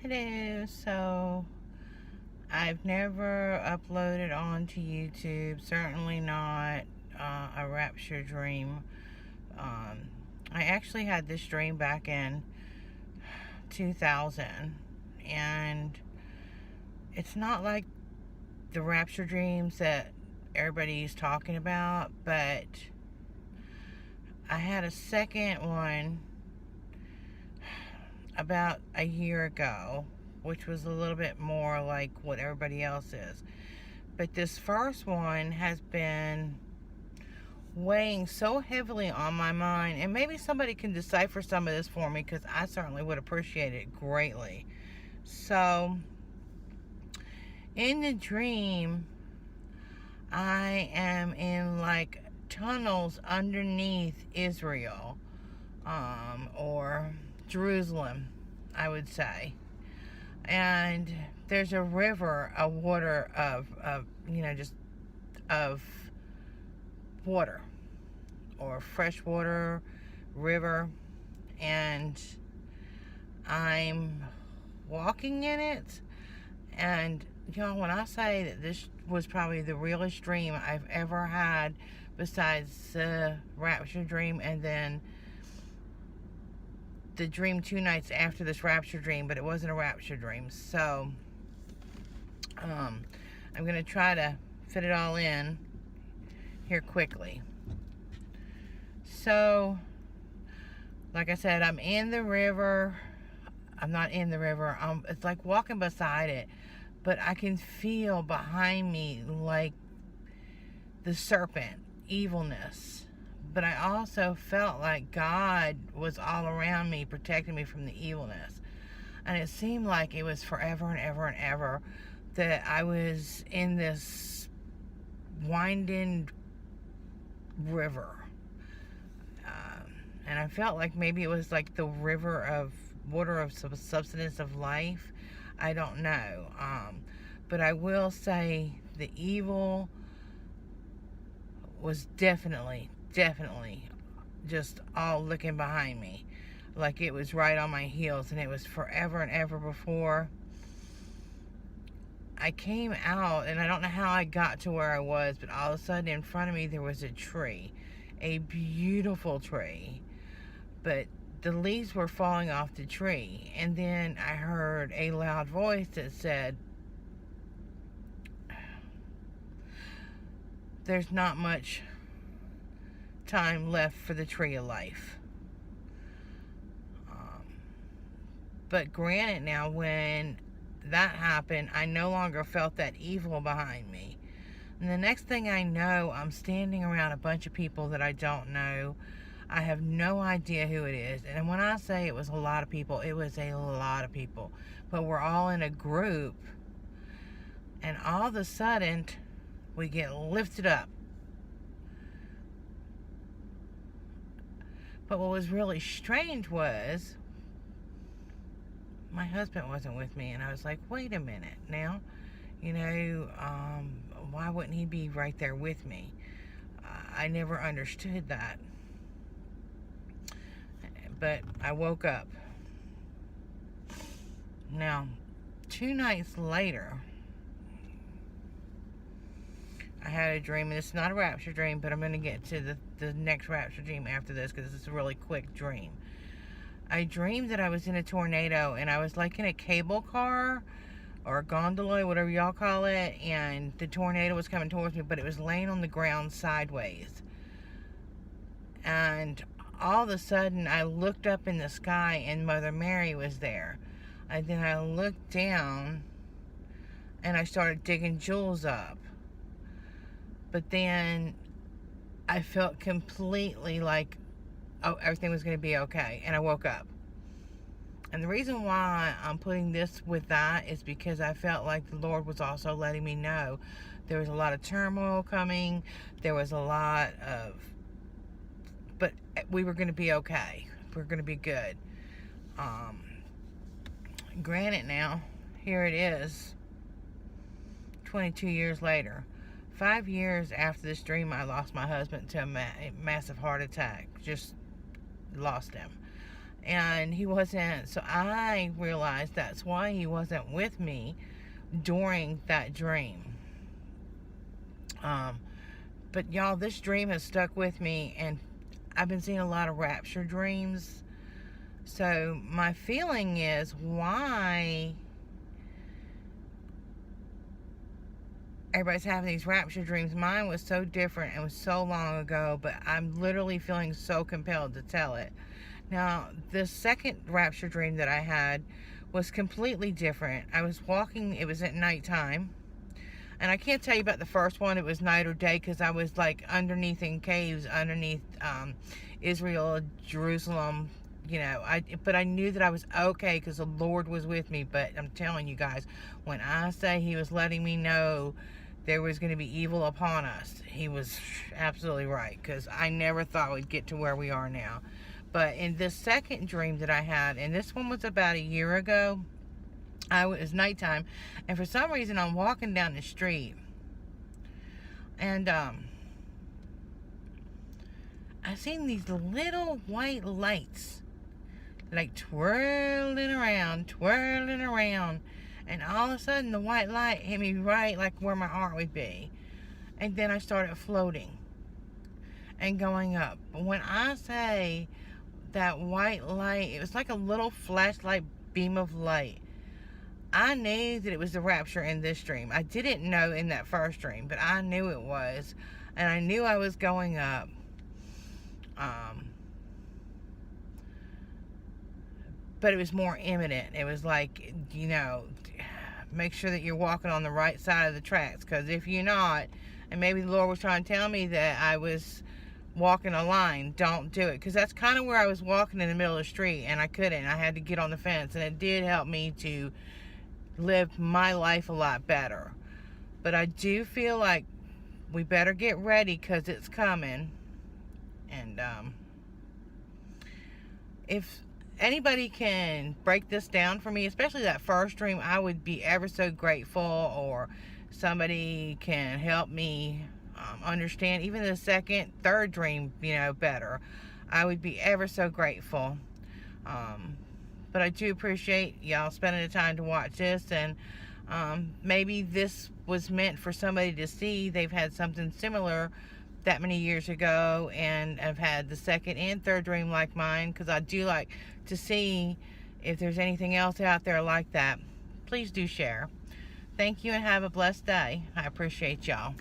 Hello. So I've never uploaded onto YouTube, certainly not a rapture dream. I actually had this dream back in 2000, and it's not like the rapture dreams that everybody's talking about, but I had a second one about a year ago, which was a little bit more like what everybody else is. But this first one has been weighing so heavily on my mind, and maybe somebody can decipher some of this for me, because I certainly would appreciate it greatly. So, in the dream, I am in like tunnels underneath Israel, or Jerusalem, I would say. And there's a river, a water of just of water, or fresh water river, and I'm walking in it. And y'all, when I say that this was probably the realest dream I've ever had, besides the rapture dream and then the dream 2 nights after this rapture dream, but it wasn't a rapture dream. So I'm gonna try to fit it all in here quickly. So, like I said, I'm in the river. I'm not in the river. It's like walking beside it, but I can feel behind me like the serpent, evilness. But I also felt like God was all around me, protecting me from the evilness. And it seemed like it was forever and ever and ever that I was in this winding river. And I felt like maybe it was like the river of water of substance of life. I don't know. But I will say the evil was definitely just all looking behind me, like it was right on my heels, and it was forever and ever before I came out. And I don't know how I got to where I was, but all of a sudden in front of me there was a tree, a beautiful tree, but the leaves were falling off the tree. And then I heard a loud voice that said, "There's not much time left for the tree of life." But granted, now when that happened, I no longer felt that evil behind me. And the next thing I know, I'm standing around a bunch of people that I don't know. I have no idea who it is. And when I say it was a lot of people, it was a lot of people. But we're all in a group. And all of a sudden, we get lifted up. But what was really strange was my husband wasn't with me. And I was like, wait a minute now. Why wouldn't he be right there with me? I never understood that. But I woke up. Now, 2 nights later, I had a dream, and it's not a rapture dream, but I'm going to get to the next rapture dream after this, because it's a really quick dream. I dreamed that I was in a tornado, and I was like in a cable car, or a gondola, whatever y'all call it, and the tornado was coming towards me, but it was laying on the ground sideways. And all of a sudden, I looked up in the sky, and Mother Mary was there. And then I looked down, and I started digging jewels up. But then I felt completely like, oh, everything was going to be okay. And I woke up. And the reason why I'm putting this with that is because I felt like the Lord was also letting me know there was a lot of turmoil coming. There was a lot of, but we were going to be okay. We're going to be good. Granted, now, here it is, 22 years later. 5 years after this dream, I lost my husband to a massive heart attack. Just lost him. And he wasn't, so I realized that's why he wasn't with me during that dream. But y'all, this dream has stuck with me, and I've been seeing a lot of rapture dreams. So my feeling is, why everybody's having these rapture dreams? Mine was so different and was so long ago, but I'm literally feeling so compelled to tell it. Now, the second rapture dream that I had was completely different. I was walking, it was at nighttime. And I can't tell you about the first one, it was night or day, because I was like underneath in caves, underneath Israel, Jerusalem, you know. But I knew that I was okay because the Lord was with me. But I'm telling you guys, when I say he was letting me know there was going to be evil upon us, he was absolutely right, because I never thought we'd get to where we are now. But in this second dream that I had, and this one was about a year ago, it was nighttime, and for some reason I'm walking down the street, and I seen these little white lights like twirling around, and all of a sudden the white light hit me right like where my heart would be, and then I started floating and going up. But when I say that white light, it was like a little flashlight beam of light. I knew that it was the rapture in this dream. I didn't know in that first dream, but I knew it was, and I knew I was going up. But it was more imminent. It was like, you know, make sure that you're walking on the right side of the tracks, because if you're not, and maybe the Lord was trying to tell me that I was walking a line, don't do it, because that's kind of where I was walking in the middle of the street, and I couldn't. I had to get on the fence, and it did help me to live my life a lot better. But I do feel like we better get ready, because it's coming. And if anybody can break this down for me, especially that first dream, I would be ever so grateful. Or somebody can help me understand even the second, third dream, you know, better, I would be ever so grateful. But I do appreciate y'all spending the time to watch this, and maybe this was meant for somebody to see. They've had something similar that many years ago and have had the second and third dream like mine, because I do like to see if there's anything else out there like that. Please do share. Thank you, and have a blessed day. I appreciate y'all.